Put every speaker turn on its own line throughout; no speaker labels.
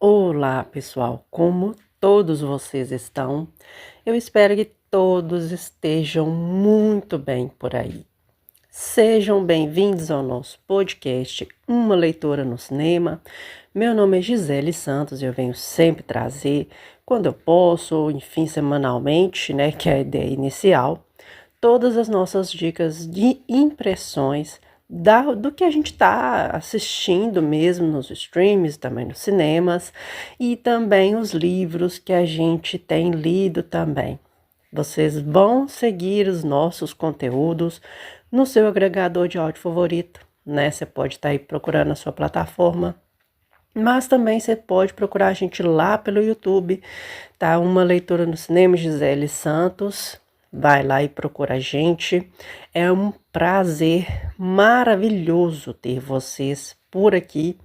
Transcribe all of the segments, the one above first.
Olá, pessoal, como todos vocês estão? Eu espero que todos estejam muito bem por aí. Sejam bem-vindos ao nosso podcast Uma Leitora no Cinema. Meu nome é Gisele Santos e eu venho sempre trazer, quando eu posso, ou enfim, semanalmente, né, que é a ideia inicial, todas as nossas dicas de impressões do que a gente está assistindo mesmo nos streams, também nos cinemas, e também os livros que a gente tem lido também. Vocês vão seguir os nossos conteúdos no seu agregador de áudio favorito, né? Você pode estar aí procurando a sua plataforma, mas também você pode procurar a gente lá pelo YouTube, tá? Uma Leitora no Cinema, Gisele Santos. Vai lá e procura a gente. É um prazer maravilhoso ter vocês por aqui.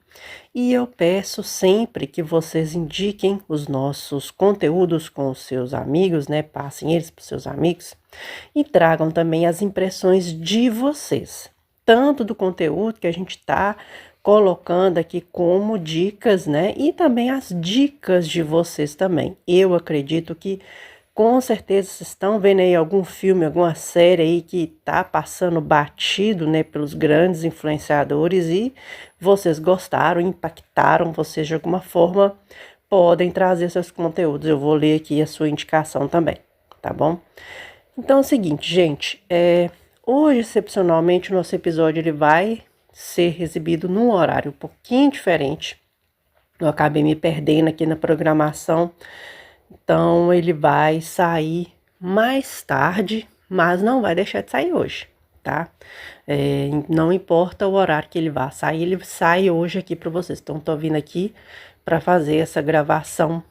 E eu peço sempre que vocês indiquem os nossos conteúdos com os seus amigos, né? Passem eles para os seus amigos e tragam também as impressões de vocês, tanto do conteúdo que a gente está colocando aqui como dicas, né? E também as dicas de vocês também. Eu acredito que com certeza vocês estão vendo aí algum filme, alguma série aí que tá passando batido, né, pelos grandes influenciadores e vocês gostaram, impactaram vocês de alguma forma, podem trazer seus conteúdos. Eu vou ler aqui a sua indicação também, tá bom? Então é o seguinte, gente, hoje, excepcionalmente, o nosso episódio ele vai ser exibido num horário um pouquinho diferente. Eu acabei me perdendo aqui na programação, então ele vai sair mais tarde, mas não vai deixar de sair hoje, tá? Não importa o horário que ele sair, ele sai hoje aqui para vocês. Então, tô vindo aqui para fazer essa gravação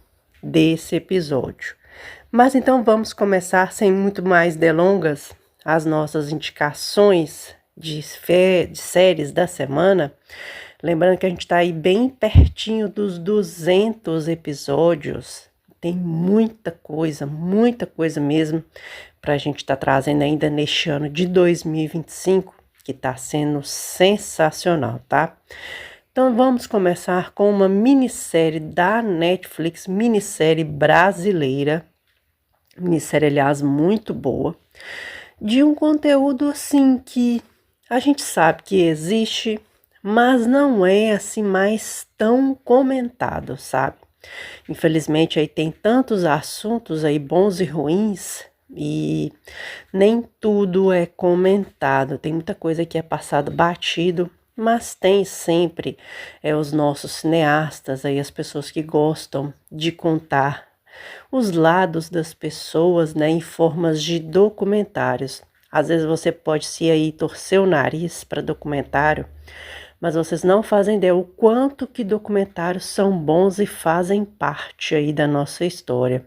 desse episódio. Mas então vamos começar sem muito mais delongas as nossas indicações de séries da semana. Lembrando que a gente está aí bem pertinho dos 200 episódios. Tem muita coisa mesmo para a gente estar trazendo ainda neste ano de 2025, que está sendo sensacional, tá? Então vamos começar com uma minissérie da Netflix, minissérie brasileira, minissérie, aliás, muito boa, de um conteúdo assim que a gente sabe que existe, mas não é assim mais tão comentado, sabe? Infelizmente aí tem tantos assuntos aí bons e ruins e nem tudo é comentado. Tem muita coisa que é passado batido, mas tem sempre os nossos cineastas aí, as pessoas que gostam de contar os lados das pessoas, né, em formas de documentários. Às vezes você pode se aí torcer o nariz para documentário, mas vocês não fazem ideia o quanto que documentários são bons e fazem parte aí da nossa história.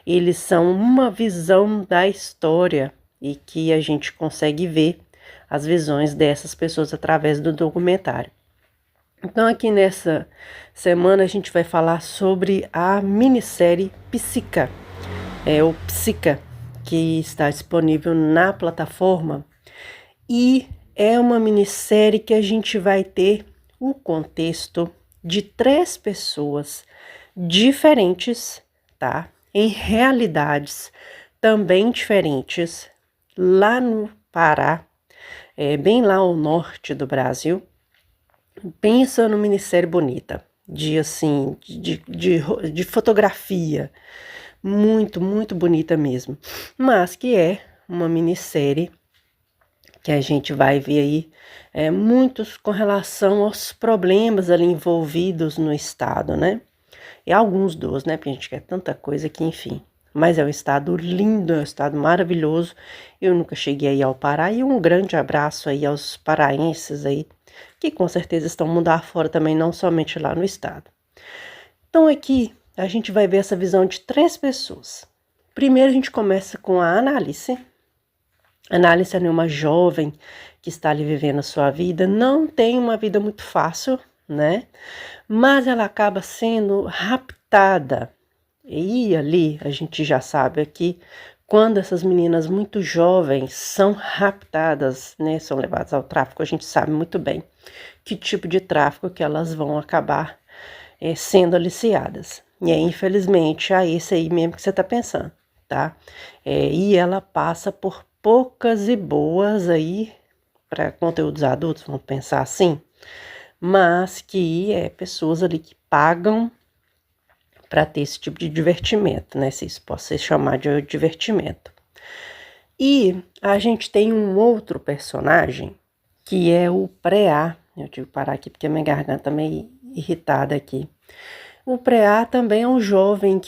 Eles são uma visão da história e que a gente consegue ver as visões dessas pessoas através do documentário. Então aqui nessa semana a gente vai falar sobre a minissérie Psica, o Psica, que está disponível na plataforma, e é uma minissérie que a gente vai ter o contexto de 3 pessoas diferentes, tá? Em realidades também diferentes, lá no Pará, bem lá ao norte do Brasil. Pensa no minissérie bonita, de fotografia, muito bonita mesmo, mas que é uma minissérie que a gente vai ver aí muitos com relação aos problemas ali envolvidos no estado, né? E alguns dos, né? Porque a gente quer tanta coisa que, enfim. Mas é um estado lindo, é um estado maravilhoso. Eu nunca cheguei aí ao Pará e um grande abraço aí aos paraenses aí, que com certeza estão mundo afora também, não somente lá no estado. Então aqui a gente vai ver essa visão de 3 pessoas. Primeiro a gente começa com a Analice. Analice é uma jovem que está ali vivendo a sua vida, não tem uma vida muito fácil, né? Mas ela acaba sendo raptada. E ali a gente já sabe aqui, quando essas meninas muito jovens são raptadas, né, são levadas ao tráfico, a gente sabe muito bem que tipo de tráfico que elas vão acabar sendo aliciadas. E aí, infelizmente, é esse aí mesmo que você está pensando, tá? E ela passa por poucas e boas aí, para conteúdos adultos, vamos pensar assim, mas que pessoas ali que pagam para ter esse tipo de divertimento, né? Se isso pode ser chamado de divertimento. E a gente tem um outro personagem, que é o Preá. Eu tive que parar aqui porque a minha garganta tá meio irritada aqui. O Preá também é um jovem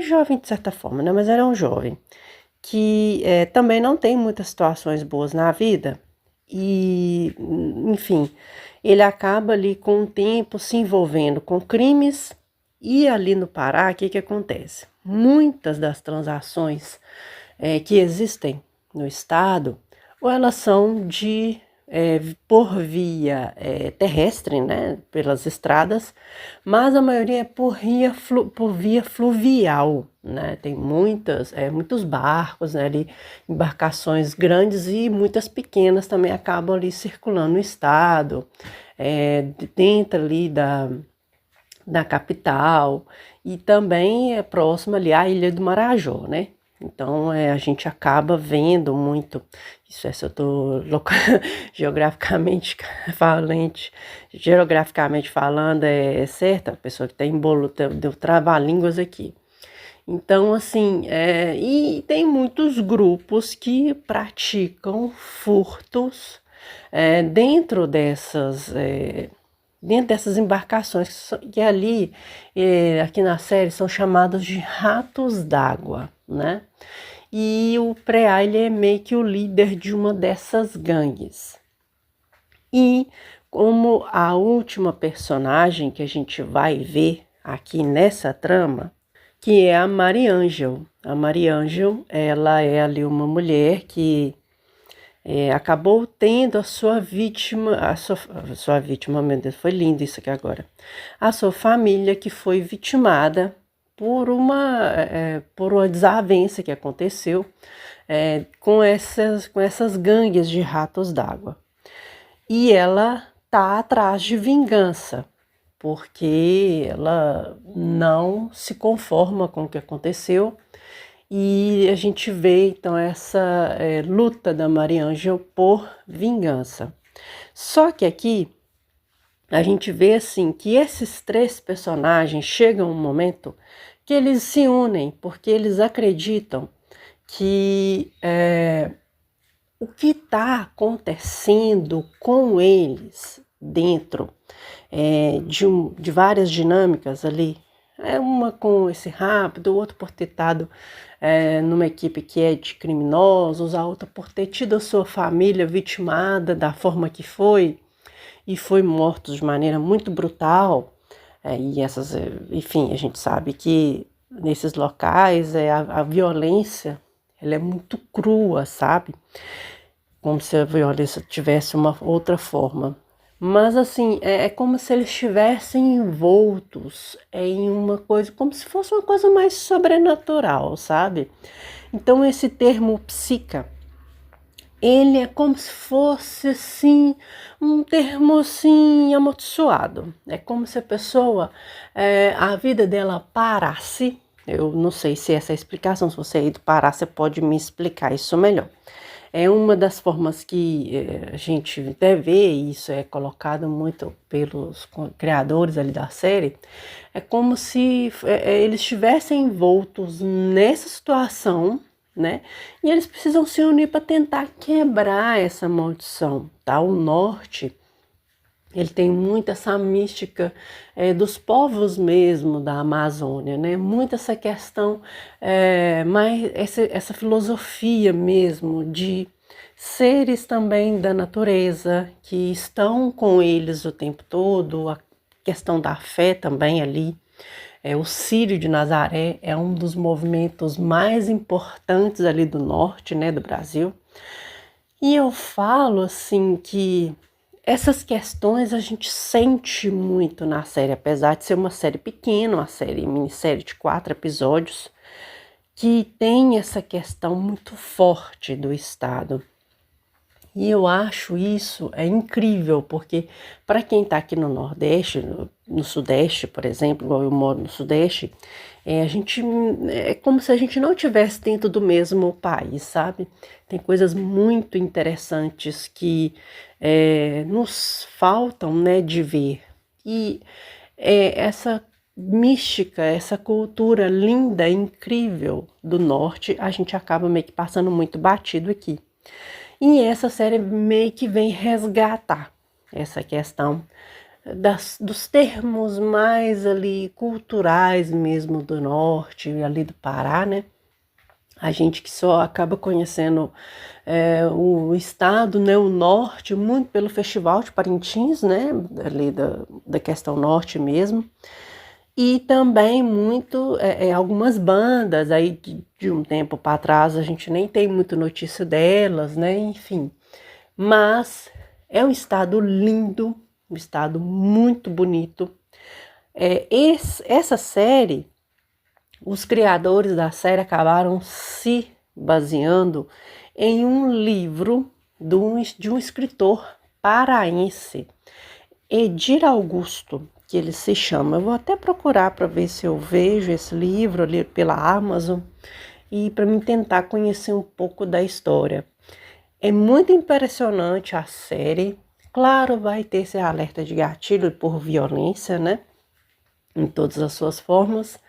jovem de certa forma, né? Mas ele é um jovem que também não tem muitas situações boas na vida. E, enfim, ele acaba ali com o tempo se envolvendo com crimes. E ali no Pará, o que acontece? Muitas das transações que existem no estado, ou elas são por via terrestre, né, pelas estradas, mas a maioria é por via fluvial, né, tem muitos barcos, né, ali, embarcações grandes e muitas pequenas também acabam ali circulando no estado, dentro ali da capital, e também é próximo ali à Ilha do Marajó, né? Então a gente acaba vendo muito, isso se eu estou geograficamente falando, é certo, a pessoa que está em bolo deu trava-línguas aqui. Então, assim, e tem muitos grupos que praticam furtos dentro dessas embarcações, que ali, aqui na série, são chamados de ratos d'água, né? E o Preá, ele é meio que o líder de uma dessas gangues. E como a última personagem que a gente vai ver aqui nessa trama, que é a Mariângel. A Mariângel, ela é ali uma mulher que acabou tendo a sua vítima, meu Deus, foi lindo isso aqui agora, a sua família que foi vitimada por uma desavença que aconteceu com essas gangues de ratos d'água. E ela tá atrás de vingança, porque ela não se conforma com o que aconteceu. E a gente vê então essa luta da Mariângel por vingança. Só que aqui a gente vê assim que esses três personagens chegam um momento que eles se unem, porque eles acreditam que o que está acontecendo com eles dentro de várias dinâmicas ali, uma com esse rápido, o outro por ter estado numa equipe que é de criminosos, a outra por ter tido a sua família vitimada da forma que foi, e foi morto de maneira muito brutal. Enfim, a gente sabe que nesses locais a violência ela é muito crua, sabe? Como se a violência tivesse uma outra forma. Mas assim, é como se eles estivessem envoltos em uma coisa, como se fosse uma coisa mais sobrenatural, sabe? Então esse termo psica, ele é como se fosse assim, um termo assim amaldiçoado. É como se a pessoa, a vida dela parasse. Eu não sei se essa é a explicação, se você aí do Pará, você pode me explicar isso melhor. É uma das formas que a gente até vê, e isso é colocado muito pelos criadores ali da série, é como se eles estivessem envoltos nessa situação, né? E eles precisam se unir para tentar quebrar essa maldição, tá? O norte, ele tem muito essa mística dos povos mesmo da Amazônia, né? Muito essa questão, mais essa filosofia mesmo de seres também da natureza que estão com eles o tempo todo, a questão da fé também ali. O Círio de Nazaré é um dos movimentos mais importantes ali do norte, né, do Brasil. E eu falo assim que essas questões a gente sente muito na série, apesar de ser uma série pequena, minissérie de 4 episódios, que tem essa questão muito forte do Estado. E eu acho isso incrível, porque para quem está aqui no Nordeste, no Sudeste, por exemplo, igual eu moro no Sudeste, a gente é como se a gente não estivesse dentro do mesmo país, sabe? Tem coisas muito interessantes que nos faltam, né, de ver. E essa mística, essa cultura linda, incrível do Norte, a gente acaba meio que passando muito batido aqui. E essa série meio que vem resgatar essa questão dos termos mais ali culturais mesmo do norte, ali do Pará, né? A gente que só acaba conhecendo o estado, né, o norte, muito pelo Festival de Parintins, né, ali da questão norte mesmo. E também muito algumas bandas aí de um tempo para trás, a gente nem tem muita notícia delas, né? Enfim. Mas é um estado lindo, um estado muito bonito. Essa série, os criadores da série acabaram se baseando em um livro de um escritor paraense, Edir Augusto, que ele se chama. Eu vou até procurar para ver se eu vejo esse livro ali pela Amazon e para me tentar conhecer um pouco da história. É muito impressionante a série. Claro, vai ter esse alerta de gatilho por violência, né? Em todas as suas formas.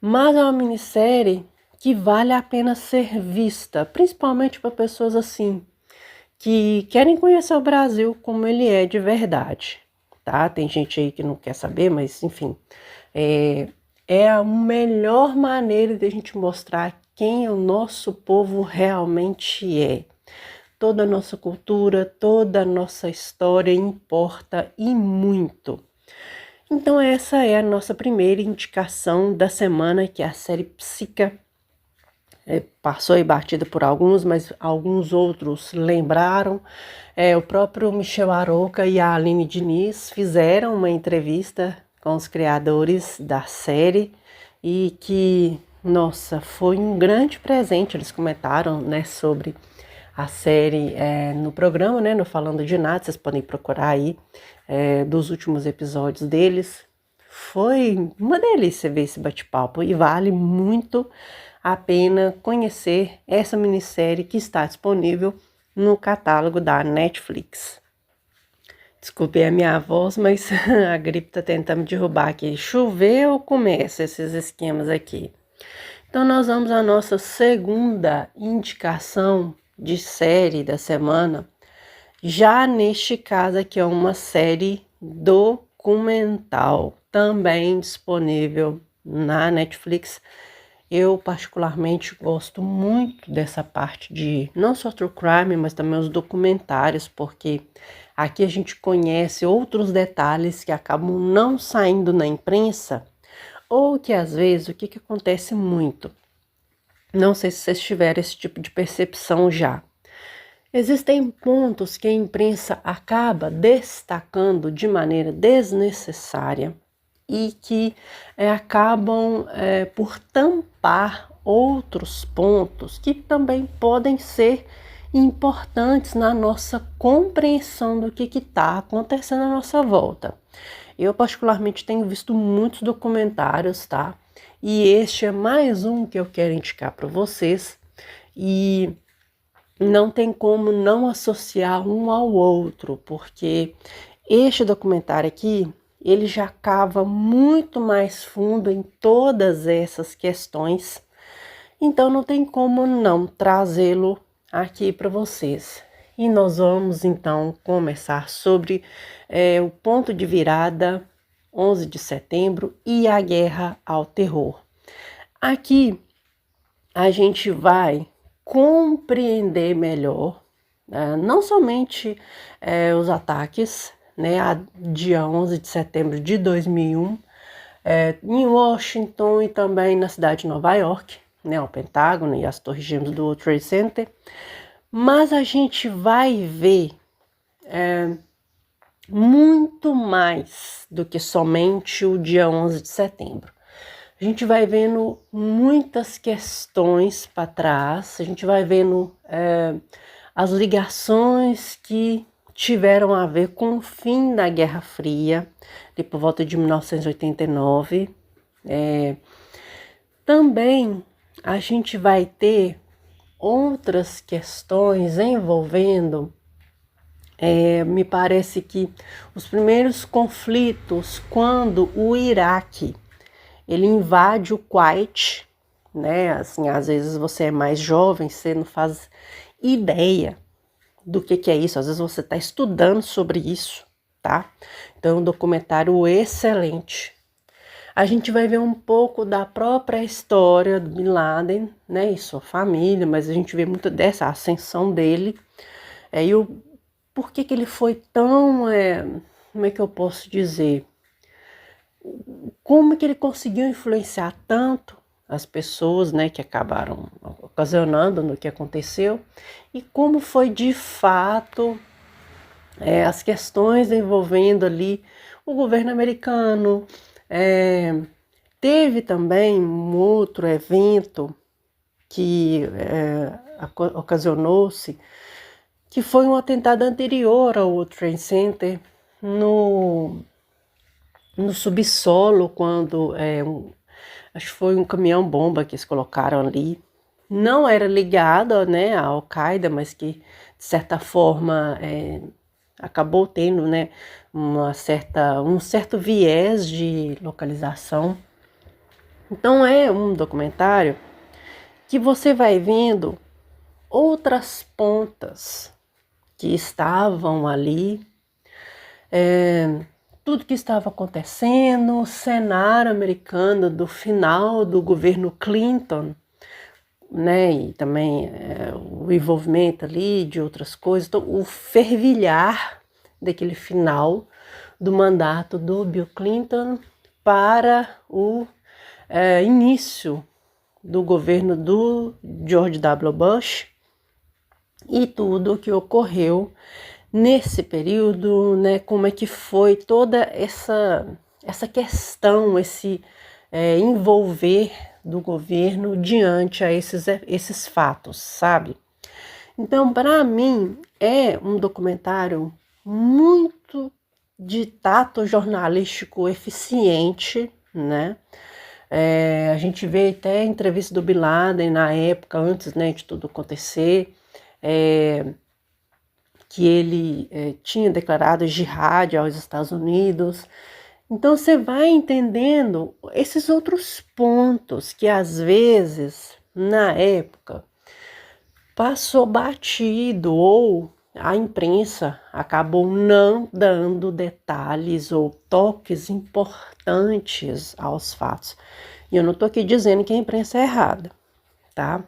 Mas é uma minissérie que vale a pena ser vista, principalmente para pessoas assim, que querem conhecer o Brasil como ele é de verdade, tá? Tem gente aí que não quer saber, mas enfim, é a melhor maneira de a gente mostrar quem o nosso povo realmente é. Toda a nossa cultura, toda a nossa história importa e muito. Então essa é a nossa primeira indicação da semana, que é a série Psica. Passou aí batida por alguns, mas alguns outros lembraram. O próprio Michel Arouca e a Aline Diniz fizeram uma entrevista com os criadores da série e que, nossa, foi um grande presente. Eles comentaram, né, sobre a série no programa, né, no Falando de Nada. Vocês podem procurar aí dos últimos episódios deles. Foi uma delícia ver esse bate-papo e vale muito a pena conhecer essa minissérie que está disponível no catálogo da Netflix. Desculpe a minha voz, mas a gripe está tentando me derrubar aqui. Choveu, começa esses esquemas aqui. Então nós vamos à nossa segunda indicação de série da semana. Já neste caso aqui é uma série documental, também disponível na Netflix. Eu particularmente gosto muito dessa parte de não só true crime, mas também os documentários, porque aqui a gente conhece outros detalhes que acabam não saindo na imprensa, ou que às vezes o que acontece muito. Não sei se vocês tiveram esse tipo de percepção já. Existem pontos que a imprensa acaba destacando de maneira desnecessária e que acabam por tampar outros pontos que também podem ser importantes na nossa compreensão do que está acontecendo à nossa volta. Eu particularmente tenho visto muitos documentários, tá? E este é mais um que eu quero indicar para vocês e não tem como não associar um ao outro, porque este documentário aqui, ele já cava muito mais fundo em todas essas questões, então não tem como não trazê-lo aqui para vocês. E nós vamos então começar sobre o ponto de virada, 11 de setembro e a guerra ao terror. Aqui a gente vai compreender melhor, não somente os ataques, né, dia 11 de setembro de 2001, em Washington e também na cidade de Nova York, né, o Pentágono e as torres gêmeas do World Trade Center, mas a gente vai ver muito mais do que somente o dia 11 de setembro. A gente vai vendo muitas questões para trás, a gente vai vendo as ligações que tiveram a ver com o fim da Guerra Fria, de por volta de 1989. Também a gente vai ter outras questões envolvendo, me parece que os primeiros conflitos, quando o Iraque ele invade o Kuwait, né? Assim, às vezes você é mais jovem, você não faz ideia do que é isso, às vezes você está estudando sobre isso, tá? Então, é um documentário excelente. A gente vai ver um pouco da própria história do Bin Laden, né, e sua família, mas a gente vê muito dessa ascensão dele, e o porquê que ele foi tão, como é que eu posso dizer, como que ele conseguiu influenciar tanto as pessoas, né, que acabaram ocasionando no que aconteceu, e como foi de fato as questões envolvendo ali o governo americano. Teve também um outro evento que ocasionou-se, que foi um atentado anterior ao World Trade Center no subsolo, quando acho que foi um caminhão-bomba que eles colocaram ali. Não era ligado, né, à Al-Qaeda, mas que, de certa forma, acabou tendo, né, um certo viés de localização. Então é um documentário que você vai vendo outras pontas que estavam ali, tudo que estava acontecendo, o cenário americano do final do governo Clinton, né, e também o envolvimento ali de outras coisas, então, o fervilhar daquele final do mandato do Bill Clinton para o início do governo do George W. Bush, e tudo o que ocorreu nesse período, né, como é que foi toda essa questão, esse envolver do governo diante a esses fatos, sabe? Então, para mim, é um documentário muito de tato jornalístico eficiente, né? A gente vê até a entrevista do Bin Laden na época, antes, né, de tudo acontecer, que ele tinha declarado jihad aos Estados Unidos. Então você vai entendendo esses outros pontos que às vezes, na época, passou batido, ou a imprensa acabou não dando detalhes ou toques importantes aos fatos. E eu não estou aqui dizendo que a imprensa é errada, tá?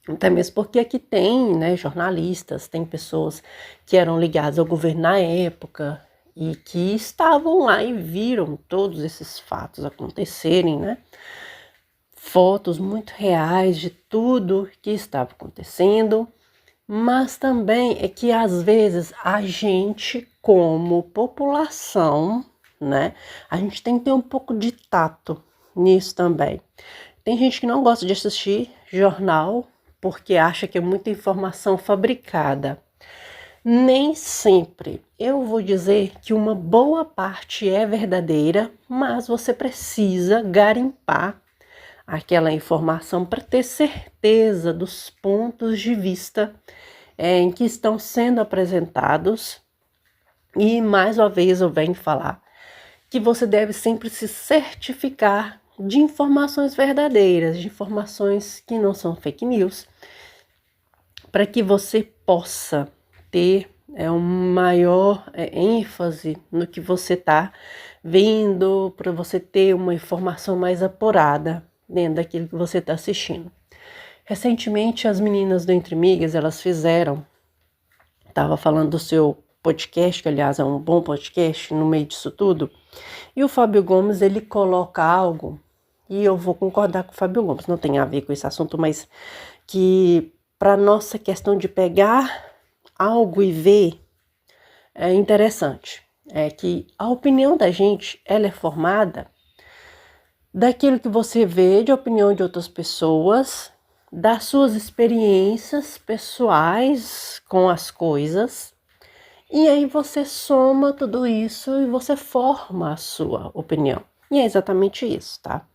Até mesmo porque aqui tem, né, jornalistas, tem pessoas que eram ligadas ao governo na época e que estavam lá e viram todos esses fatos acontecerem, né? Fotos muito reais de tudo que estava acontecendo, mas também é que às vezes a gente, como população, né, a gente tem que ter um pouco de tato nisso também. Tem gente que não gosta de assistir jornal porque acha que é muita informação fabricada. Nem sempre. Eu vou dizer que uma boa parte é verdadeira, mas você precisa garimpar aquela informação para ter certeza dos pontos de vista em que estão sendo apresentados. E mais uma vez eu venho falar que você deve sempre se certificar de informações verdadeiras, de informações que não são fake news, para que você possa ter um maior ênfase no que você está vendo, para você ter uma informação mais apurada dentro daquilo que você está assistindo. Recentemente, as meninas do Entre Migas, elas fizeram, estava falando do seu podcast, que aliás é um bom podcast no meio disso tudo, e o Fábio Gomes, ele coloca algo, e eu vou concordar com o Fábio Gomes, não tem a ver com esse assunto, mas que para nossa questão de pegar algo e ver, é interessante. É que a opinião da gente, ela é formada daquilo que você vê de opinião de outras pessoas, das suas experiências pessoais com as coisas, e aí você soma tudo isso e você forma a sua opinião. E é exatamente isso, tá?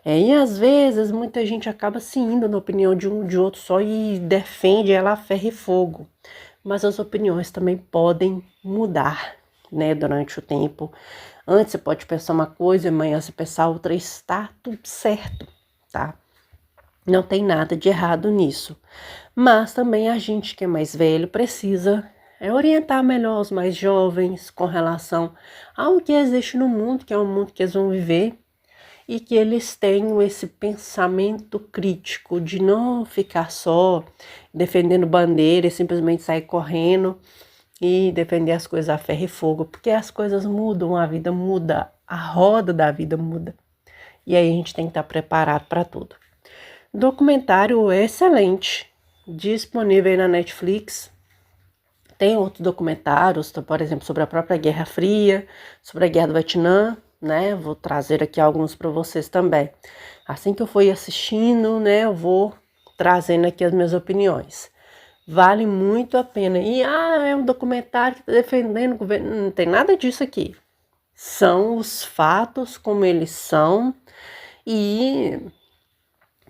E às vezes muita gente acaba se indo na opinião de um de outro só e defende ela a ferro e fogo. Mas as opiniões também podem mudar, né, durante o tempo. Antes você pode pensar uma coisa, amanhã você pensar outra, está tudo certo, tá? Não tem nada de errado nisso. Mas também a gente que é mais velho precisa orientar melhor os mais jovens com relação ao que existe no mundo, que é o mundo que eles vão viver, e que eles tenham esse pensamento crítico de não ficar só defendendo bandeira e simplesmente sair correndo e defender as coisas a ferro e fogo, porque as coisas mudam, a vida muda, a roda da vida muda. E aí a gente tem que estar preparado para tudo. Documentário excelente, disponível aí na Netflix. Tem outros documentários, por exemplo, sobre a própria Guerra Fria, sobre a Guerra do Vietnã, né? Vou trazer aqui alguns para vocês também. Assim que eu for assistindo, né, eu vou trazendo aqui as minhas opiniões. Vale muito a pena. E, é um documentário que está defendendo o governo. Não tem nada disso aqui. São os fatos como eles são e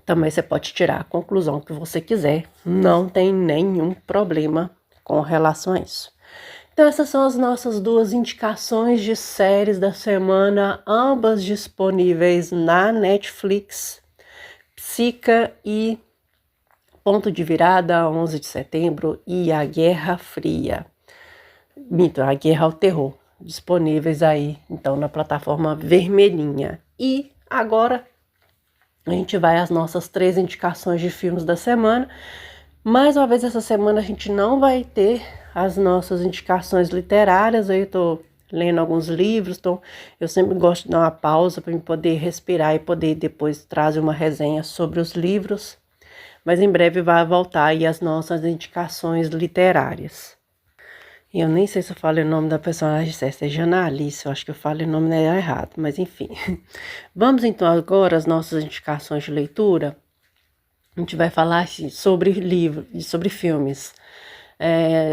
também você pode tirar a conclusão que você quiser. Não tem nenhum problema com relação a isso. Então essas são as nossas duas indicações de séries da semana, ambas disponíveis na Netflix. Psica e Ponto de Virada, 11 de setembro, e A Guerra Fria. A Guerra ao Terror, disponíveis aí, então, na plataforma vermelhinha. E agora a gente vai às nossas 3 indicações de filmes da semana. Mais uma vez, essa semana a gente não vai ter as nossas indicações literárias. Eu tô lendo alguns livros, então eu sempre gosto de dar uma pausa para eu poder respirar e poder depois trazer uma resenha sobre os livros. Mas em breve vai voltar aí as nossas indicações literárias. E eu nem sei se eu falei o nome da personagem certa, é Janalice, eu acho que eu falei o nome dela errado, mas enfim. Vamos então agora às nossas indicações de leitura. A gente vai falar sobre livros e sobre filmes.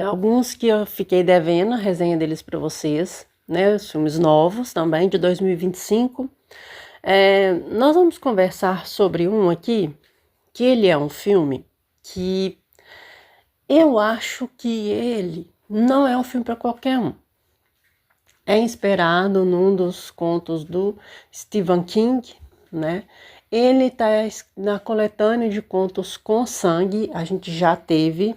Alguns que eu fiquei devendo a resenha deles para vocês, né? Os filmes novos também, de 2025. Nós vamos conversar sobre um aqui, que ele é um filme que eu acho que ele não é um filme para qualquer um. É inspirado num dos contos do Stephen King, né? Ele está na coletânea de contos com sangue. A gente já teve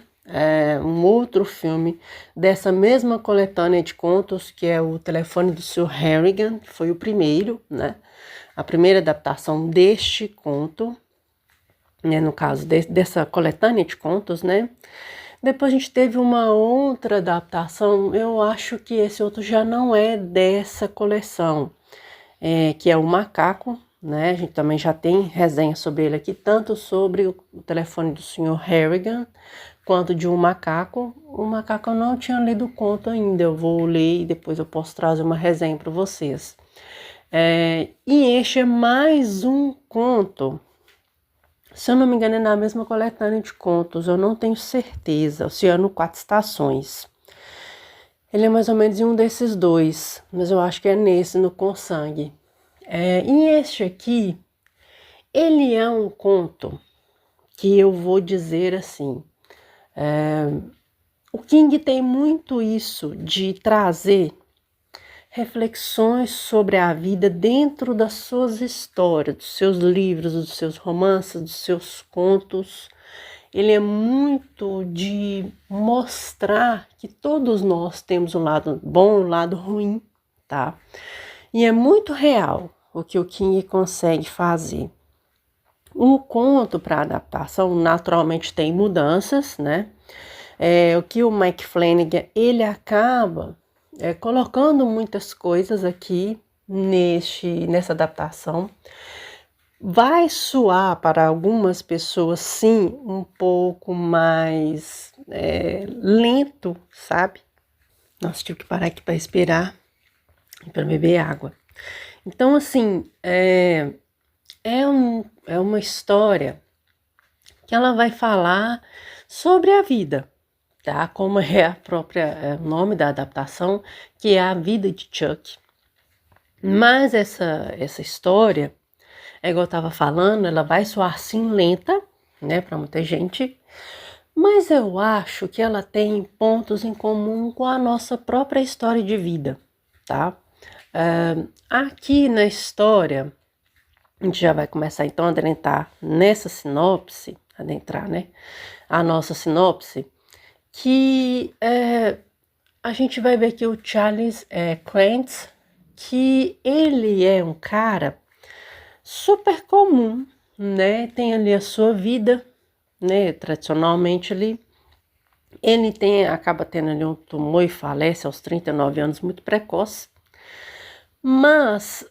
um outro filme dessa mesma coletânea de contos, que é O Telefone do Sr. Harrigan, que foi o primeiro, né? A primeira adaptação deste conto, né? No caso dessa coletânea de contos, né? Depois a gente teve uma outra adaptação, eu acho que esse outro já não é dessa coleção, que é o Macaco, né? A gente também já tem resenha sobre ele aqui, tanto sobre o Telefone do Sr. Harrigan, quanto de um Macaco. O Macaco eu não tinha lido o conto ainda, eu vou ler e depois eu posso trazer uma resenha para vocês. E este é mais um conto. Se eu não me engano, é na mesma coletânea de contos, eu não tenho certeza. Oceano Quatro Estações. Ele é mais ou menos em um desses dois, mas eu acho que é nesse, no Com Sangue. E este aqui, ele é um conto que eu vou dizer assim. O King tem muito isso de trazer reflexões sobre a vida dentro das suas histórias, dos seus livros, dos seus romances, dos seus contos. Ele é muito de mostrar que todos nós temos um lado bom e um lado ruim, tá? E é muito real o que o King consegue fazer. O conto para adaptação naturalmente tem mudanças, né? O que o Mike Flanagan, ele acaba colocando muitas coisas aqui nessa adaptação. Vai soar para algumas pessoas, sim, um pouco mais lento, sabe? Nossa, tive que parar aqui para respirar e para beber água. Então, assim, é uma história que ela vai falar sobre a vida, tá? Como é o nome da adaptação, que é A Vida de Chuck. Mas essa história, é igual eu estava falando, ela vai soar assim lenta, né, para muita gente, mas eu acho que ela tem pontos em comum com a nossa própria história de vida, tá? Aqui na história, a gente já vai começar então a adentrar nessa sinopse, né? A nossa sinopse, que a gente vai ver que o Charles Clance, que ele é um cara super comum, né? Tem ali a sua vida, né? Tradicionalmente ele acaba tendo ali um tumor e falece aos 39 anos, muito precoce. Mas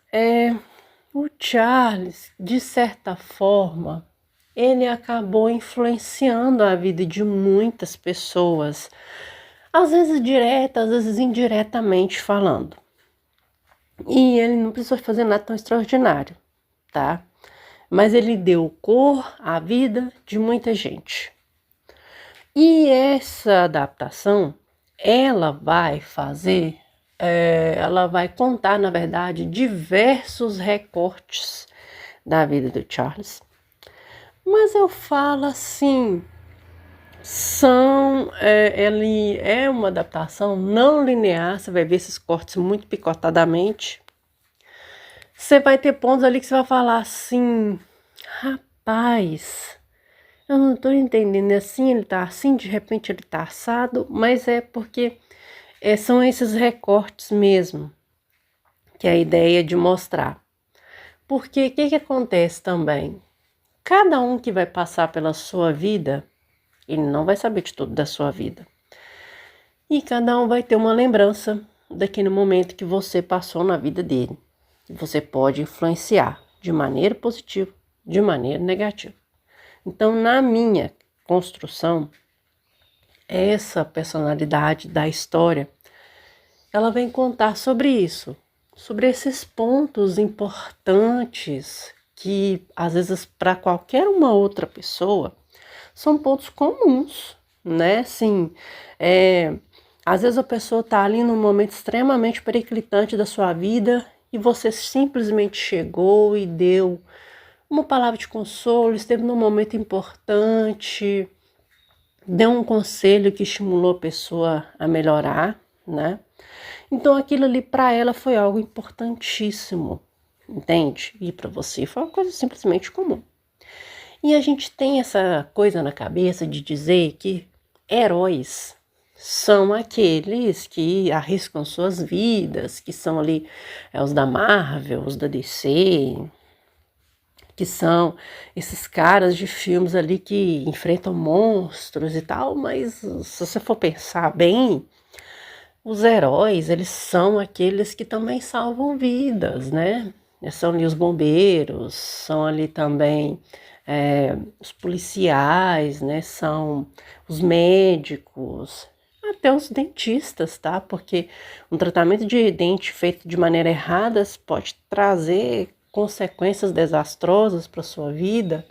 o Charles, de certa forma, ele acabou influenciando a vida de muitas pessoas, às vezes direta, às vezes indiretamente falando. E ele não precisou fazer nada tão extraordinário, tá? Mas ele deu cor à vida de muita gente. E essa adaptação, ela vai contar, na verdade, diversos recortes da vida do Charles. Mas eu falo assim, ele é uma adaptação não linear, você vai ver esses cortes muito picotadamente. Você vai ter pontos ali que você vai falar assim, rapaz, eu não tô entendendo, assim ele tá assim, de repente ele tá assado, mas é porque são esses recortes mesmo, que é a ideia de mostrar. Porque o que acontece também? Cada um que vai passar pela sua vida, ele não vai saber de tudo da sua vida. E cada um vai ter uma lembrança daquele momento que você passou na vida dele. Você pode influenciar de maneira positiva, de maneira negativa. Então, na minha construção, essa personalidade da história, ela vem contar sobre isso, sobre esses pontos importantes que, às vezes, para qualquer uma outra pessoa, são pontos comuns, né? Assim, às vezes a pessoa está ali num momento extremamente periclitante da sua vida e você simplesmente chegou e deu uma palavra de consolo, esteve num momento importante, deu um conselho que estimulou a pessoa a melhorar, né? Então aquilo ali para ela foi algo importantíssimo, entende? E para você foi uma coisa simplesmente comum. E a gente tem essa coisa na cabeça de dizer que heróis são aqueles que arriscam suas vidas, que são ali os da Marvel, os da DC, que são esses caras de filmes ali que enfrentam monstros e tal, mas se você for pensar bem, os heróis, eles são aqueles que também salvam vidas, né? São ali os bombeiros, são ali também os policiais, né? São os médicos, até os dentistas, tá? Porque um tratamento de dente feito de maneira errada pode trazer consequências desastrosas para sua vida.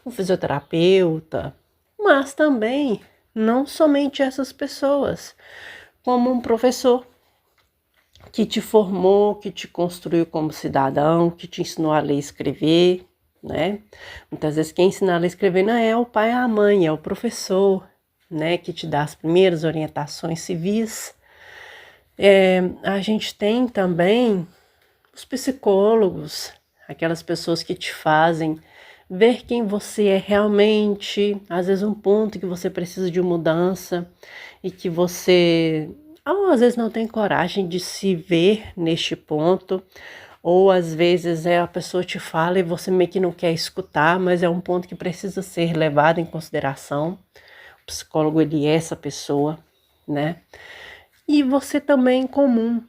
Um fisioterapeuta, mas também não somente essas pessoas, como um professor que te formou, que te construiu como cidadão, que te ensinou a ler e escrever, né? Muitas vezes quem ensina a ler e escrever não é o pai ou a mãe, é o professor, né? Que te dá as primeiras orientações civis. A gente tem também os psicólogos, aquelas pessoas que te fazem ver quem você é realmente, às vezes um ponto que você precisa de mudança e que você às vezes não tem coragem de se ver neste ponto, ou às vezes a pessoa te fala e você meio que não quer escutar, mas é um ponto que precisa ser levado em consideração. O psicólogo, ele é essa pessoa, né? E você também em comum,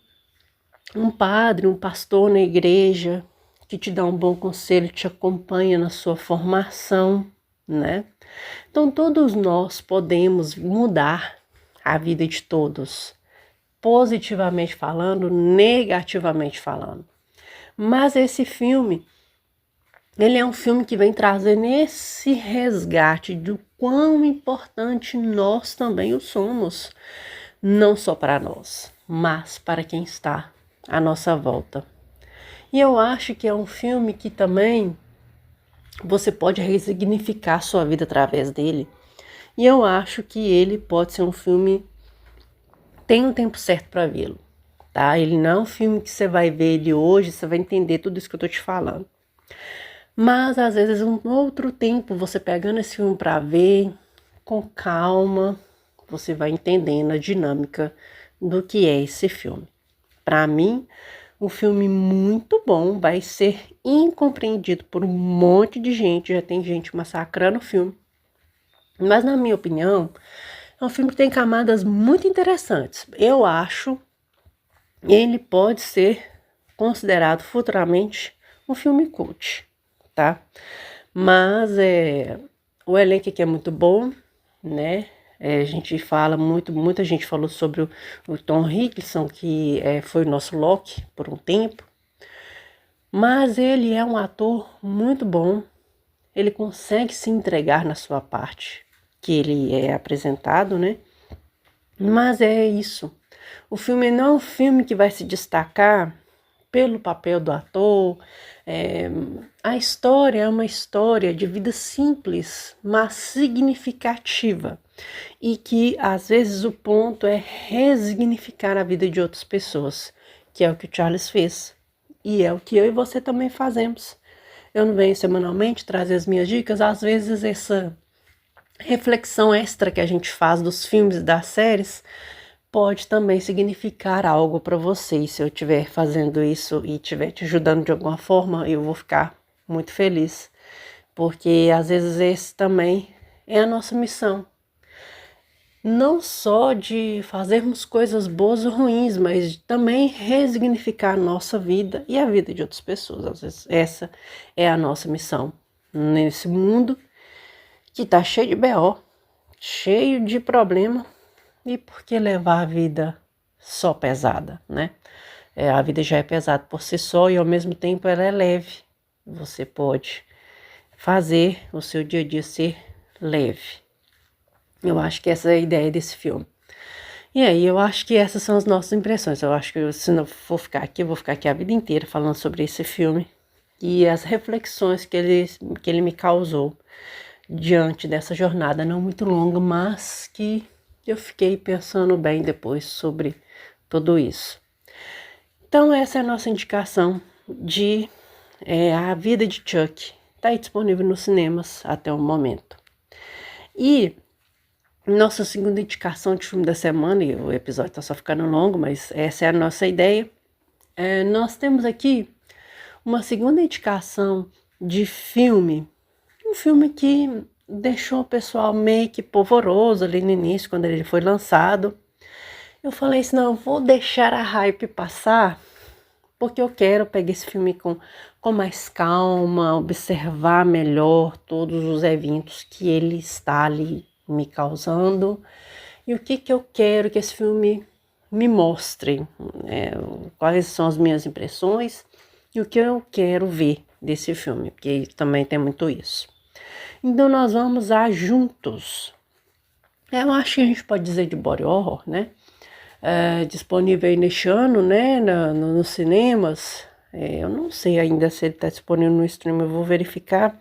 um padre, um pastor na igreja, que te dá um bom conselho, te acompanha na sua formação, né? Então todos nós podemos mudar a vida de todos, positivamente falando, negativamente falando. Mas esse filme, ele é um filme que vem trazendo esse resgate do quão importante nós também o somos, não só para nós, mas para quem está à nossa volta. E eu acho que é um filme que também você pode resignificar sua vida através dele. E eu acho que ele pode ser um filme, tem um tempo certo para vê-lo, tá? Ele não é um filme que você vai ver ele hoje, você vai entender tudo isso que eu tô te falando. Mas às vezes um outro tempo, você pegando esse filme para ver com calma, você vai entendendo a dinâmica do que é esse filme. Para mim, um filme muito bom, vai ser incompreendido por um monte de gente, já tem gente massacrando o filme. Mas na minha opinião, é um filme que tem camadas muito interessantes. Eu acho que ele pode ser considerado futuramente um filme cult, tá? Mas o elenco aqui é muito bom, né? A gente fala muita gente falou sobre o Tom Hiddleston, que foi o nosso Loki por um tempo. Mas ele é um ator muito bom, ele consegue se entregar na sua parte, que ele é apresentado, né? Mas é isso. O filme não é um filme que vai se destacar pelo papel do ator. A história é uma história de vida simples, mas significativa. E que, às vezes, o ponto é resignificar a vida de outras pessoas, que é o que o Charles fez. E é o que eu e você também fazemos. Eu não venho semanalmente trazer as minhas dicas, às vezes essa reflexão extra que a gente faz dos filmes e das séries pode também significar algo para você. E se eu estiver fazendo isso e estiver te ajudando de alguma forma, eu vou ficar muito feliz, porque às vezes esse também é a nossa missão. Não só de fazermos coisas boas ou ruins, mas de também resignificar a nossa vida e a vida de outras pessoas. Às vezes essa é a nossa missão nesse mundo que tá cheio de BO, cheio de problema. E por que levar a vida só pesada, né? A vida já é pesada por si só e ao mesmo tempo ela é leve. Você pode fazer o seu dia a dia ser leve. Eu acho que essa é a ideia desse filme. E aí, eu acho que essas são as nossas impressões. Eu acho que se não for ficar aqui, eu vou ficar aqui a vida inteira falando sobre esse filme e as reflexões que ele me causou diante dessa jornada não muito longa, mas que eu fiquei pensando bem depois sobre tudo isso. Então, essa é a nossa indicação de A Vida de Chuck. Está aí disponível nos cinemas até o momento. E nossa segunda indicação de filme da semana, e o episódio está só ficando longo, mas essa é a nossa ideia. Nós temos aqui uma segunda indicação de filme, um filme que deixou o pessoal meio que polvoroso ali no início, quando ele foi lançado. Eu falei assim, não, eu vou deixar a hype passar, porque eu quero pegar esse filme com mais calma, observar melhor todos os eventos que ele está ali me causando e o que eu quero que esse filme me mostre, quais são as minhas impressões e o que eu quero ver desse filme, porque também tem muito isso. Então nós vamos a Juntos. Eu acho que a gente pode dizer de body horror, né? Disponível aí neste ano, né? Nos cinemas. Eu não sei ainda se ele está disponível no stream, eu vou verificar.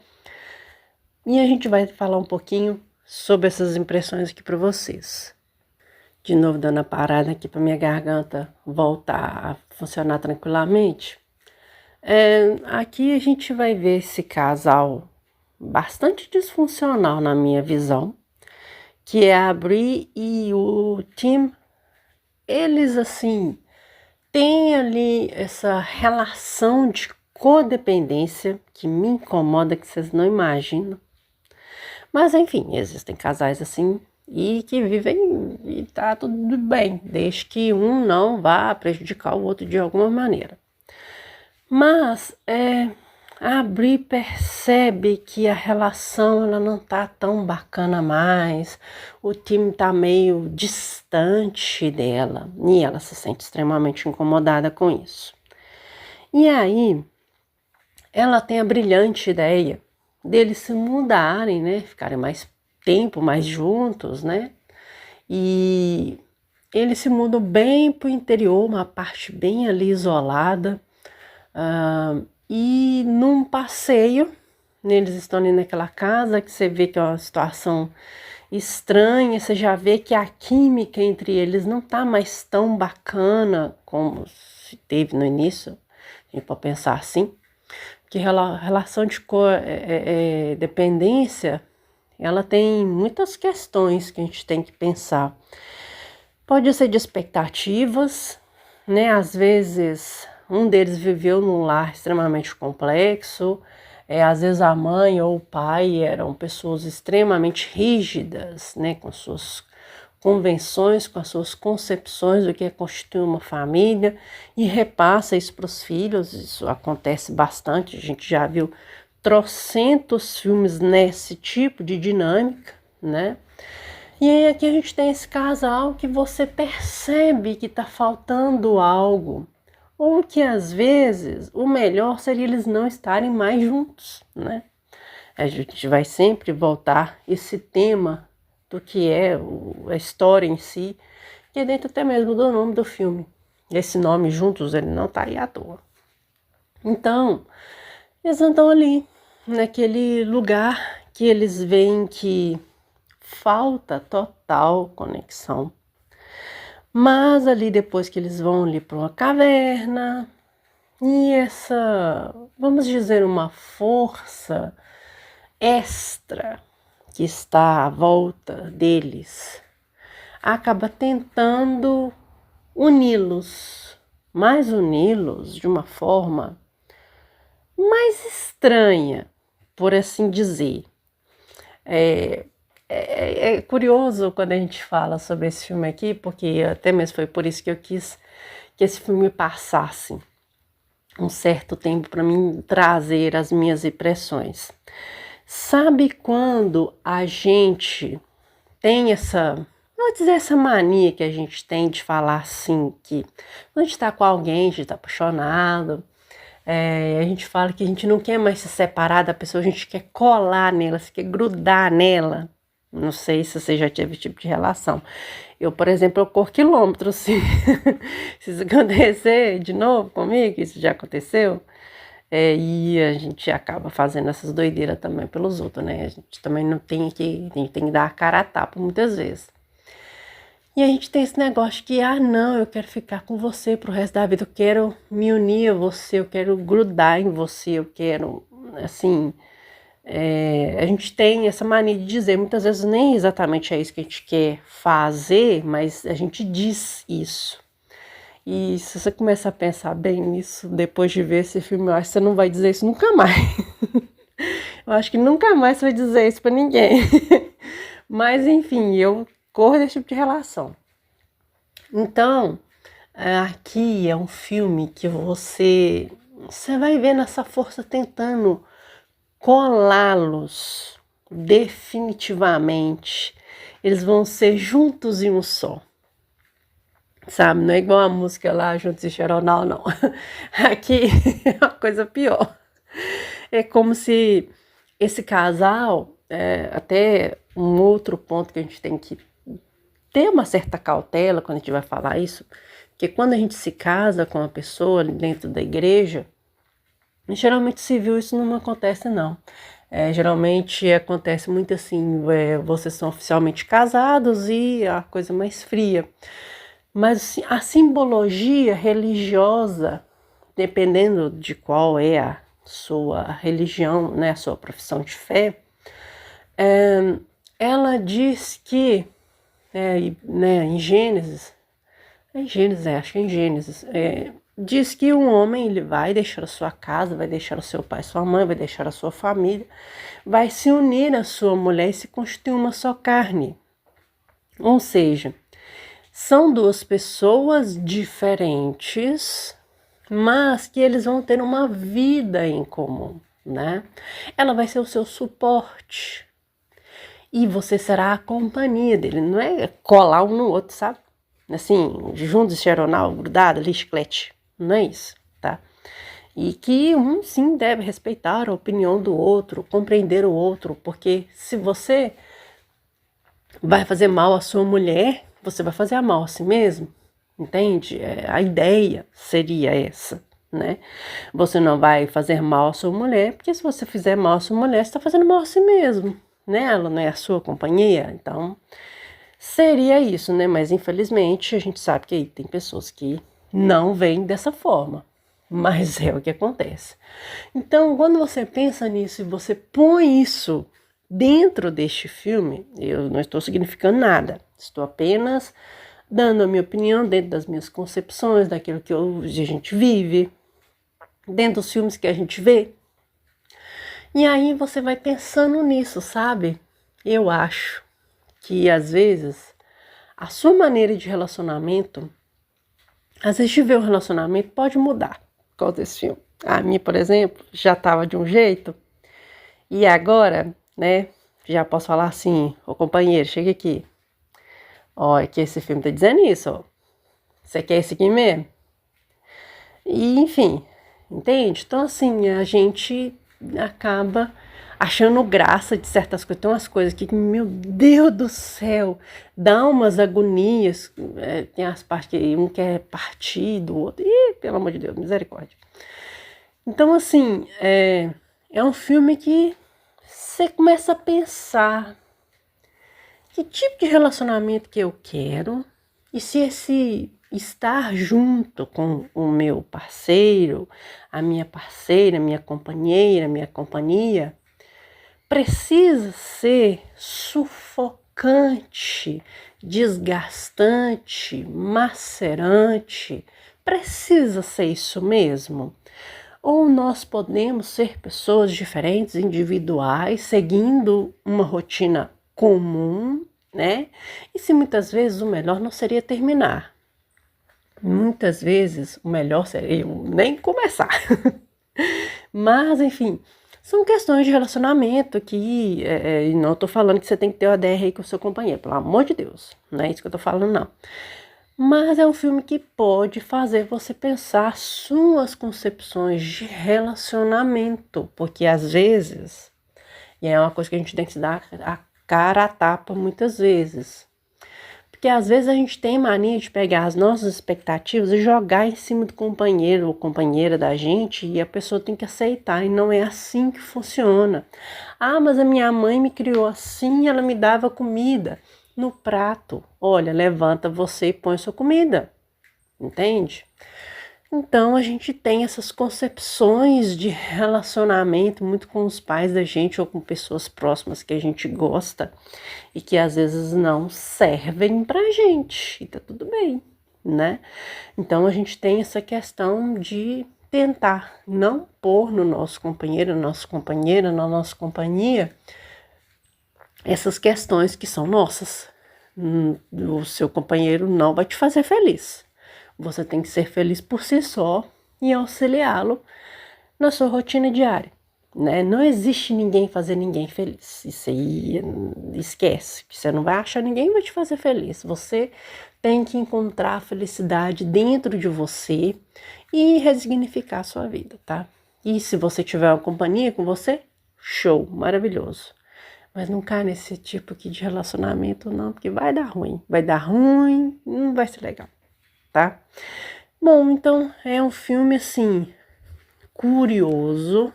E a gente vai falar um pouquinho sobre essas impressões aqui para vocês. De novo, dando a parada aqui para minha garganta voltar a funcionar tranquilamente. Aqui a gente vai ver esse casal bastante disfuncional na minha visão, que é a Brie e o Tim. Eles, assim, têm ali essa relação de codependência que me incomoda, que vocês não imaginam. Mas, enfim, existem casais assim e que vivem e tá tudo bem, desde que um não vá prejudicar o outro de alguma maneira. Mas a Brie percebe que a relação ela não tá tão bacana mais, o time tá meio distante dela e ela se sente extremamente incomodada com isso. E aí ela tem a brilhante ideia deles se mudarem, né? Ficarem mais tempo, mais juntos, né? E eles se mudam bem para o interior, uma parte bem ali isolada. E num passeio, eles estão ali naquela casa que você vê que é uma situação estranha, você já vê que a química entre eles não tá mais tão bacana como se teve no início, a gente pode pensar assim, que relação de dependência, ela tem muitas questões que a gente tem que pensar. Pode ser de expectativas, né? Às vezes um deles viveu num lar extremamente complexo, às vezes a mãe ou o pai eram pessoas extremamente rígidas, né? Com suas convenções, com as suas concepções do que é constituir uma família e repassa isso para os filhos. Isso acontece bastante, a gente já viu trocentos filmes nesse tipo de dinâmica, né? E aí aqui a gente tem esse casal que você percebe que está faltando algo, ou que às vezes o melhor seria eles não estarem mais juntos, né? A gente vai sempre voltar esse tema do que é a história em si, que é dentro até mesmo do nome do filme. Esse nome Juntos, ele não tá aí à toa. Então, eles andam ali, naquele lugar que eles veem que falta total conexão. Mas ali depois que eles vão ali para uma caverna, e essa, vamos dizer, uma força extra que está à volta deles, acaba tentando uni-los, mas uni-los de uma forma mais estranha, por assim dizer. É curioso quando a gente fala sobre esse filme aqui, porque até mesmo foi por isso que eu quis que esse filme passasse um certo tempo para mim trazer as minhas impressões. Sabe quando a gente tem essa, vou dizer, essa mania que a gente tem de falar assim, que quando a gente está com alguém, a gente está apaixonado, a gente fala que a gente não quer mais se separar da pessoa, a gente quer colar nela, quer grudar nela. Não sei se você já teve esse tipo de relação. Eu, por exemplo, eu corro quilômetros, se isso acontecer de novo comigo, isso já aconteceu, e a gente acaba fazendo essas doideiras também pelos outros, né? A gente também não tem que, a gente tem que dar a cara a tapa muitas vezes. E a gente tem esse negócio que, não, eu quero ficar com você pro resto da vida, eu quero me unir a você, eu quero grudar em você, eu quero, assim... a gente tem essa mania de dizer, muitas vezes nem exatamente é isso que a gente quer fazer, mas a gente diz isso. E se você começar a pensar bem nisso, depois de ver esse filme, eu acho que você não vai dizer isso nunca mais. Eu acho que nunca mais você vai dizer isso pra ninguém. Mas enfim, eu corro desse tipo de relação. Então, aqui é um filme que você vai ver nessa força tentando colá-los definitivamente. Eles vão ser juntos em um só. Sabe, não é igual a música lá, Juntos e Xeronal, não. Aqui é uma coisa pior. É como se esse casal, até um outro ponto que a gente tem que ter uma certa cautela quando a gente vai falar isso, porque quando a gente se casa com uma pessoa dentro da igreja, geralmente civil isso não acontece não. Geralmente acontece muito assim, vocês são oficialmente casados e a coisa mais fria. Mas assim, a simbologia religiosa, dependendo de qual é a sua religião, né, a sua profissão de fé, ela diz que, né, em Gênesis, acho que é em Gênesis, diz que um homem ele vai deixar a sua casa, vai deixar o seu pai, sua mãe, vai deixar a sua família, vai se unir à sua mulher e se constituir uma só carne. Ou seja, são duas pessoas diferentes, mas que eles vão ter uma vida em comum, né? Ela vai ser o seu suporte e você será a companhia dele, não é colar um no outro, sabe? Assim, juntos, xeronal, grudado, ali, chiclete, não é isso, tá? E que um sim deve respeitar a opinião do outro, compreender o outro, porque se você vai fazer mal à sua mulher, você vai fazer mal a si mesmo, entende? A ideia seria essa, né? Você não vai fazer mal à sua mulher, porque se você fizer mal à sua mulher, você está fazendo mal a si mesmo, né? Ela não é a sua companhia, então seria isso, né? Mas infelizmente a gente sabe que aí tem pessoas que não veem dessa forma. Mas é o que acontece. Então, quando você pensa nisso e você põe isso dentro deste filme, eu não estou significando nada. Estou apenas dando a minha opinião dentro das minhas concepções, daquilo que a gente vive, dentro dos filmes que a gente vê. E aí você vai pensando nisso, sabe? Eu acho que às vezes a sua maneira de relacionamento, às vezes de ver o relacionamento pode mudar por causa desse filme. A minha, por exemplo, já estava de um jeito e agora, né, já posso falar assim, ô companheiro, chega aqui. Ó, é que esse filme tá dizendo isso, ó. Você quer esse aqui mesmo? E, enfim, entende? Então, assim, a gente acaba achando graça de certas coisas. Tem umas coisas que, meu Deus do céu, dá umas agonias. Tem as partes que um quer partir do outro. Ih, pelo amor de Deus, misericórdia. Então, assim, é um filme que você começa a pensar que tipo de relacionamento que eu quero e se esse estar junto com o meu parceiro, a minha parceira, minha companheira, minha companhia, precisa ser sufocante, desgastante, macerante. Precisa ser isso mesmo? Ou nós podemos ser pessoas diferentes, individuais, seguindo uma rotina comum, né? E se muitas vezes o melhor não seria terminar. Muitas vezes o melhor seria eu nem começar. Mas, enfim, são questões de relacionamento que não estou falando que você tem que ter o ADR aí com o seu companheiro, pelo amor de Deus. Não é isso que eu estou falando, não. Mas é um filme que pode fazer você pensar suas concepções de relacionamento, porque às vezes, e é uma coisa que a gente tem que se dar a cara a tapa muitas vezes, porque às vezes a gente tem mania de pegar as nossas expectativas e jogar em cima do companheiro ou companheira da gente e a pessoa tem que aceitar, e não é assim que funciona. Ah, mas a minha mãe me criou assim, ela me dava comida no prato. Olha, levanta você e põe sua comida, entende? Então a gente tem essas concepções de relacionamento muito com os pais da gente ou com pessoas próximas que a gente gosta e que às vezes não servem pra gente, e tá tudo bem, né? Então a gente tem essa questão de tentar não pôr no nosso companheiro, na nossa companheira, na nossa companhia, essas questões que são nossas. O seu companheiro não vai te fazer feliz. Você tem que ser feliz por si só e auxiliá-lo na sua rotina diária, né? Não existe ninguém fazer ninguém feliz. Isso aí esquece, que você não vai achar ninguém vai te fazer feliz. Você tem que encontrar a felicidade dentro de você e resignificar a sua vida, tá? E se você tiver uma companhia com você, show, maravilhoso. Mas não cai nesse tipo aqui de relacionamento não, porque vai dar ruim. Vai dar ruim, não vai ser legal, tá? Bom, então é um filme assim, curioso.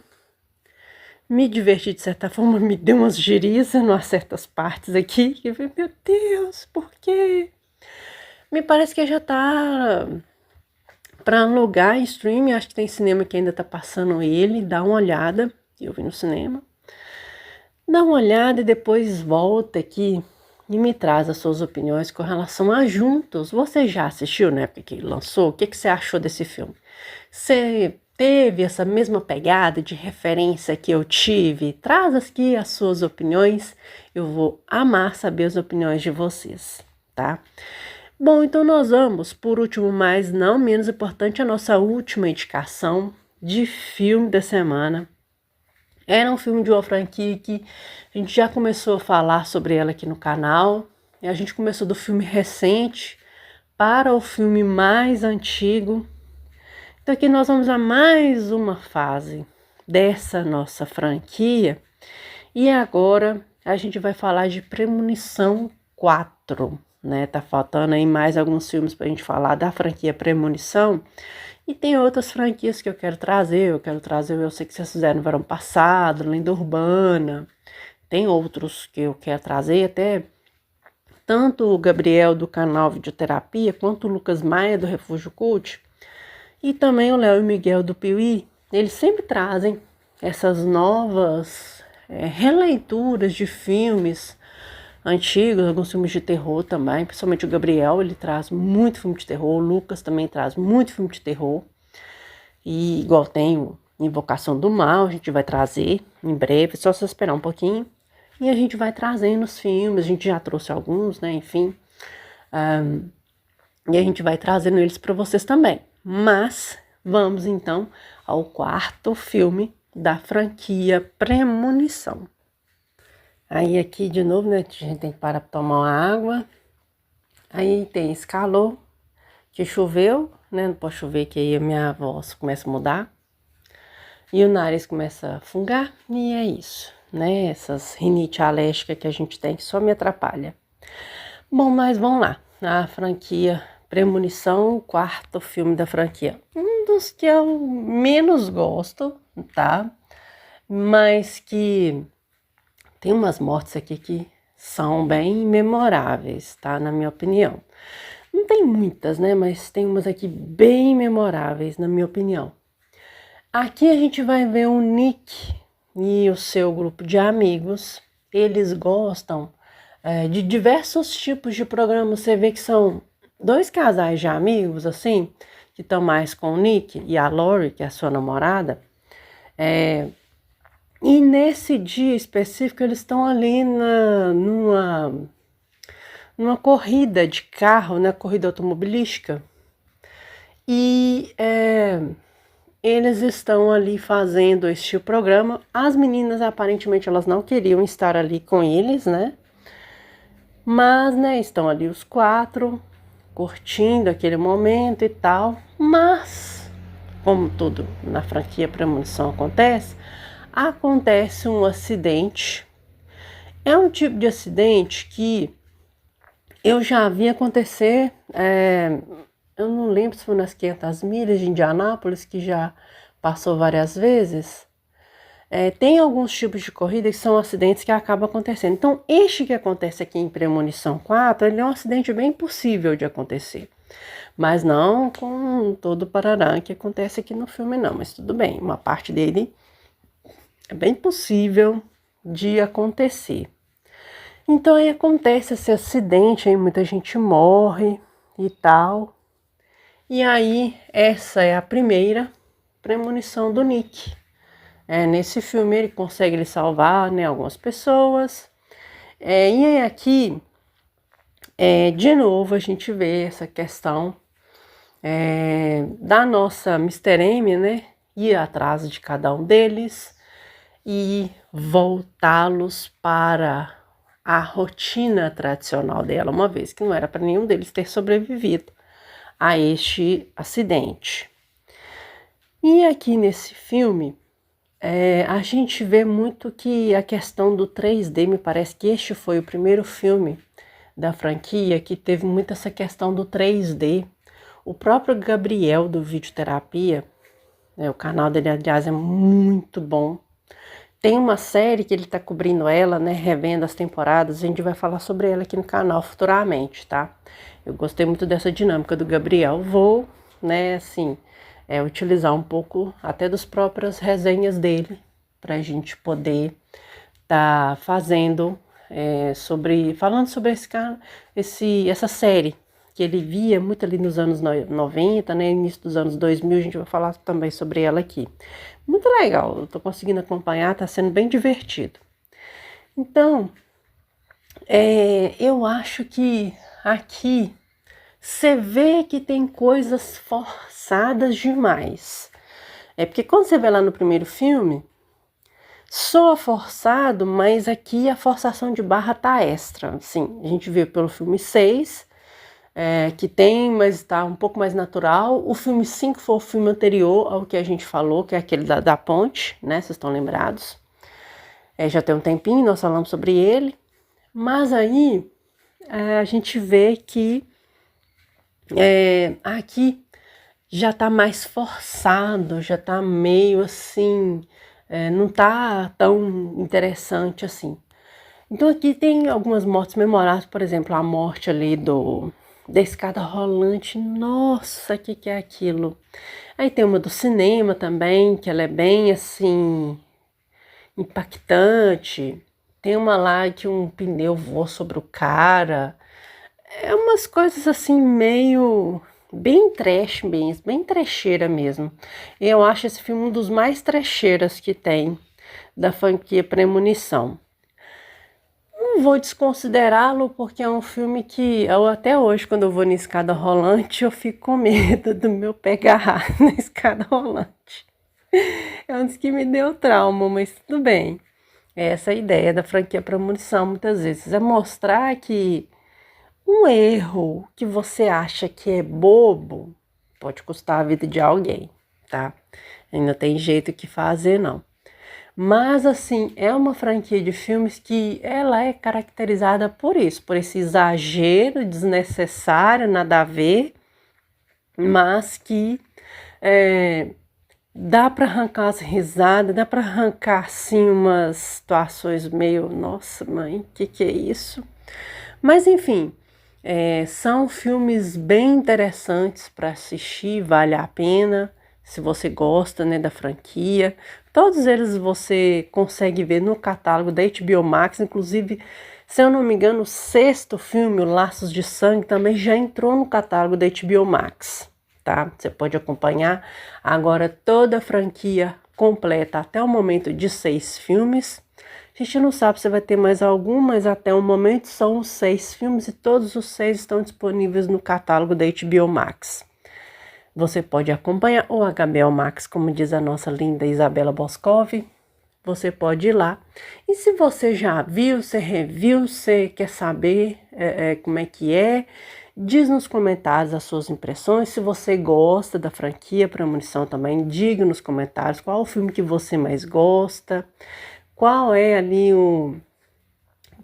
Me diverti de certa forma, me deu umas girias em certas partes aqui. Que eu falei, meu Deus, por quê? Me parece que já tá para alugar em streaming. Acho que tem cinema que ainda tá passando ele. Dá uma olhada. Eu vi no cinema. Dá uma olhada e depois volta aqui e me traz as suas opiniões com relação a Juntos. Você já assistiu, né? Porque lançou. O que você achou desse filme? Você teve essa mesma pegada de referência que eu tive? Traz aqui as suas opiniões. Eu vou amar saber as opiniões de vocês, tá? Bom, então nós vamos, por último, mas não menos importante, a nossa última indicação de filme da semana. Era um filme de uma franquia que a gente já começou a falar sobre ela aqui no canal. E a gente começou do filme recente para o filme mais antigo. Então aqui nós vamos a mais uma fase dessa nossa franquia. E agora a gente vai falar de Premonição 4, né? Tá faltando aí mais alguns filmes pra gente falar da franquia Premonição. E tem outras franquias que eu quero trazer. Eu sei que vocês fizeram no verão passado, Lenda Urbana. Tem outros que eu quero trazer, até tanto o Gabriel do canal Videoterapia, quanto o Lucas Maia do Refúgio Cult, e também o Léo e Miguel do Piuí. Eles sempre trazem essas novas releituras de filmes antigos, alguns filmes de terror também, principalmente o Gabriel, ele traz muito filme de terror, o Lucas também traz muito filme de terror, e igual tem o Invocação do Mal, a gente vai trazer em breve, só se esperar um pouquinho, e a gente vai trazendo os filmes, a gente já trouxe alguns, né, enfim, e a gente vai trazendo eles para vocês também, mas vamos então ao quarto filme da franquia Premonição. Aí aqui de novo, né, a gente tem que parar para tomar uma água. Aí tem esse calor, que choveu, né, não pode chover que aí a minha voz começa a mudar. E o nariz começa a fungar e é isso, né, essas rinite alérgica que a gente tem que só me atrapalha. Bom, mas vamos lá, a franquia Premonição, o quarto filme da franquia. Um dos que eu menos gosto, tá? Mas que tem umas mortes aqui que são bem memoráveis, tá? Na minha opinião. Não tem muitas, né? Mas tem umas aqui bem memoráveis, na minha opinião. Aqui a gente vai ver o Nick e o seu grupo de amigos. Eles gostam de diversos tipos de programas. Você vê que são dois casais de amigos, assim, que estão mais com o Nick e a Lori, que é a sua namorada. E nesse dia específico, eles estão ali numa corrida de carro, né? Corrida automobilística. E eles estão ali fazendo este programa. As meninas, aparentemente, elas não queriam estar ali com eles, né? Mas, né, estão ali os quatro, curtindo aquele momento e tal. Mas, como tudo na franquia Premonição acontece um acidente. É um tipo de acidente que eu já vi acontecer, eu não lembro se foi nas 500 milhas de Indianápolis, que já passou várias vezes. Tem alguns tipos de corrida que são acidentes que acabam acontecendo. Então, este que acontece aqui em Premonição 4, ele é um acidente bem possível de acontecer. Mas não com todo o parará que acontece aqui no filme, não. Mas tudo bem, uma parte dele é bem possível de acontecer. Então aí acontece esse acidente, aí muita gente morre e tal. E aí essa é a primeira premonição do Nick. Nesse filme ele consegue salvar, né, algumas pessoas. E aí aqui, de novo, a gente vê essa questão da nossa Mr. M, né, ir atrás de cada um deles e voltá-los para a rotina tradicional dela, uma vez que não era para nenhum deles ter sobrevivido a este acidente. E aqui nesse filme, a gente vê muito que a questão do 3D, me parece que este foi o primeiro filme da franquia que teve muito essa questão do 3D. O próprio Gabriel do Videoterapia, o canal dele, aliás, é muito bom. Tem uma série que ele tá cobrindo ela, né, revendo as temporadas, a gente vai falar sobre ela aqui no canal futuramente, tá? Eu gostei muito dessa dinâmica do Gabriel, vou, né, assim, utilizar um pouco até das próprias resenhas dele, pra gente poder tá fazendo, falando sobre essa série, que ele via muito ali nos anos 90, né, início dos anos 2000, a gente vai falar também sobre ela aqui. Muito legal, eu tô conseguindo acompanhar, tá sendo bem divertido. Então, eu acho que aqui você vê que tem coisas forçadas demais. Porque quando você vê lá no primeiro filme, soa forçado, mas aqui a forçação de barra tá extra. Assim, a gente vê pelo filme 6, que tem, mas está um pouco mais natural. O filme 5 foi o filme anterior ao que a gente falou, que é aquele da ponte, né? Vocês estão lembrados? Já tem um tempinho, nós falamos sobre ele. Mas aí a gente vê que aqui já tá mais forçado, já tá meio assim, não tá tão interessante assim. Então aqui tem algumas mortes memoráveis, por exemplo, a morte ali da escada rolante. Nossa, que é aquilo? Aí tem uma do cinema também, que ela é bem assim, impactante. Tem uma lá que um pneu voa sobre o cara. É umas coisas assim meio bem trash mesmo, bem trecheira mesmo. Eu acho esse filme um dos mais trecheiras que tem da franquia Premonição. Não vou desconsiderá-lo porque é um filme que eu, até hoje, quando eu vou na escada rolante, eu fico com medo do meu pé agarrar na escada rolante. É um dos que me deu trauma, mas tudo bem. Essa é a ideia da franquia Premonição, muitas vezes, é mostrar que um erro que você acha que é bobo pode custar a vida de alguém, tá? Ainda tem jeito que fazer, não. Mas, assim, é uma franquia de filmes que ela é caracterizada por isso, por esse exagero desnecessário, nada a ver, mas que dá para arrancar as risadas, dá para arrancar, assim, umas situações meio, nossa, mãe, que é isso? Mas, enfim, são filmes bem interessantes para assistir, vale a pena, se você gosta, né, da franquia. Todos eles você consegue ver no catálogo da HBO Max, inclusive, se eu não me engano, o sexto filme, o Laços de Sangue, também já entrou no catálogo da HBO Max, tá? Você pode acompanhar agora toda a franquia completa até o momento de 6 filmes. A gente não sabe se vai ter mais algum, mas até o momento são os 6 filmes e todos os 6 estão disponíveis no catálogo da HBO Max. Você pode acompanhar o HBO Max, como diz a nossa linda Isabela Boscov. Você pode ir lá. E se você já viu, você reviu, você quer saber como é que é, diz nos comentários as suas impressões. Se você gosta da franquia Premonição também, diga nos comentários qual o filme que você mais gosta. Qual é ali o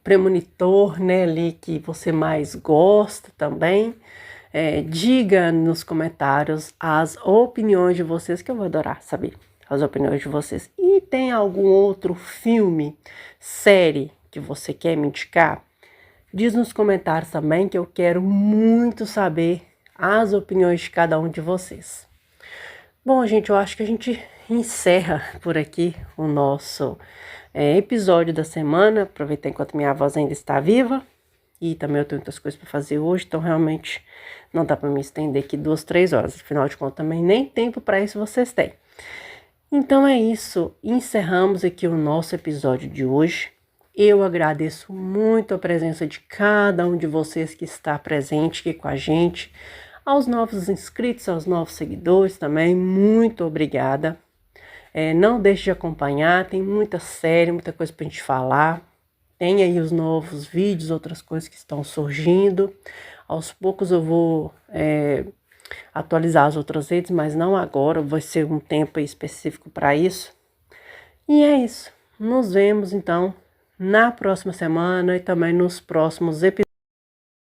premonitor, né, ali que você mais gosta também? Diga nos comentários as opiniões de vocês, que eu vou adorar saber as opiniões de vocês. E tem algum outro filme, série que você quer me indicar? Diz nos comentários também, que eu quero muito saber as opiniões de cada um de vocês. Bom, gente, eu acho que a gente encerra por aqui o nosso episódio da semana. Aproveitar enquanto minha voz ainda está viva. E também eu tenho muitas coisas para fazer hoje, então realmente não dá para me estender aqui 2, 3 horas. Afinal de contas, também nem tempo para isso vocês têm. Então é isso. Encerramos aqui o nosso episódio de hoje. Eu agradeço muito a presença de cada um de vocês que está presente aqui com a gente. Aos novos inscritos, aos novos seguidores também, muito obrigada. Não deixe de acompanhar, tem muita série, muita coisa pra gente falar. Tem aí os novos vídeos, outras coisas que estão surgindo. Aos poucos eu vou atualizar as outras redes, mas não agora, vai ser um tempo específico para isso. E é isso. Nos vemos então na próxima semana e também nos próximos episódios.